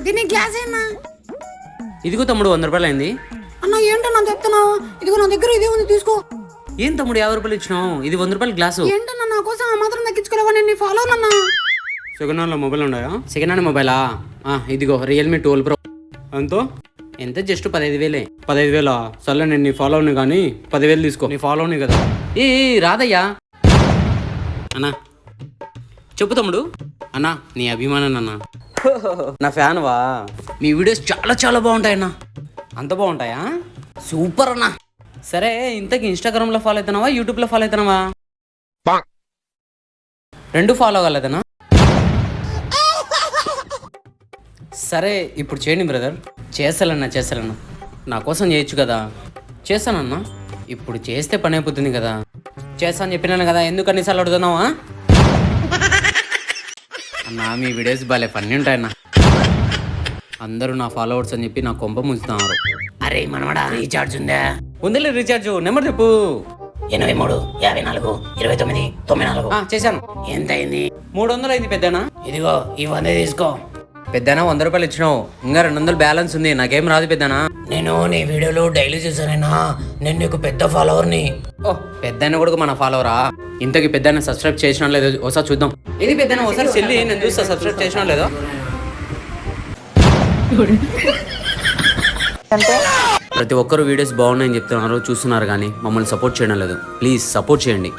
దీని గ్లాస్ ఏనా? ఇదిగో తమ్ముడు 100 రూపాయలు అయింది. అన్న ఏంటన్నా చెప్తున్నావు? ఇదిగో నా దగ్గర ఇదే ఉంది, తీసుకో. ఏం తమ్ముడు 50 రూపాయలు ఇచ్చినావు? ఇది 100 రూపాయల గ్లాసు. ఏంటన్నా నా కోసం ఆ మాత్రం తగ్గించుకోలేవా? నేను నీ ఫాలో అన్నా. సెకండ్ హ్యాండ్లో మొబైల్ ఉన్నాయా? సెకండ్ హ్యాండ్ మొబైలా? ఇదిగో రియల్మీ 12 Pro. ఎంతో? ఎంత? జస్ట్ 15,000. 15,000? సర్లే నేను నీ ఫాలోని కానీ 10,000 తీసుకో. నీ ఫాలోని కదా. ఏ రాదయ్యా. అన్నా చెప్పు తమ్ముడు. అన్నా నీ అభిమానం అన్నా. నా ఫ్యాన్ వా. మీ వీడియోస్ చాలా చాలా బాగుంటాయి అన్నా. అంత బాగుంటాయా? సూపర్ అన్నా. సరే ఇంతకీ ఇన్స్టాగ్రామ్లో ఫాలో అవుతున్నావా, యూట్యూబ్లో ఫాలో అవుతున్నావా? 2 ఫాలో అవ్వలేదనా? సరే ఇప్పుడు చేయండి బ్రదర్. చేస్తానన్నా నా కోసం చేయొచ్చు కదా. చేస్తానన్నా. ఇప్పుడు చేస్తే పని అయిపోతుంది కదా. చేస్తా అని చెప్పినాను కదా, ఎందుకు అన్నిసార్లు అడుగుతున్నావా? అన్నా మీ వీడియోస్ భలే ఫన్నీ ఉంటాయన్నా. అందరూ నా ఫాలోవర్స్ అని చెప్పి నా కొంప ముంచుతున్నారు. అరే మనమడా రీఛార్జ్ ఉందా? ఉందిలే రీఛార్జ్. నెంబర్ చెప్పు. 83 54 29 94. చేశాను. ఎంత అయింది? 300 అయింది పెద్దనా. ఇదిగో ఈ 100 తీసుకో. పెద్దనా 100 రూపాయలు ఇచ్చినావు, ఇంకా 200 బ్యాలెన్స్ ఉంది. నాకేం రాదు పెద్దనా. నేను నీ వీడియోలు డైలీ చూసానైనా, నేను నీకు పెద్ద ఫాలోవర్ని. ఓ పెద్దన్న కూడా మన ఫాలోవరా? ఇంతకి పెద్దన్న సబ్స్క్రైబ్ చేసినా లేదో ఒకసారి చూద్దాం. ఇది పెద్దన్న ఒకసారి చెల్లి నేను చూస్తా సబ్స్క్రైబ్ చేసినా లేదో. ప్రతి ఒక్కరు వీడియోస్ బాగున్నాయని చెప్తున్నారు, చూస్తున్నారు కానీ మమ్మల్ని సపోర్ట్ చేయడం లేదు. ప్లీజ్ సపోర్ట్ చేయండి.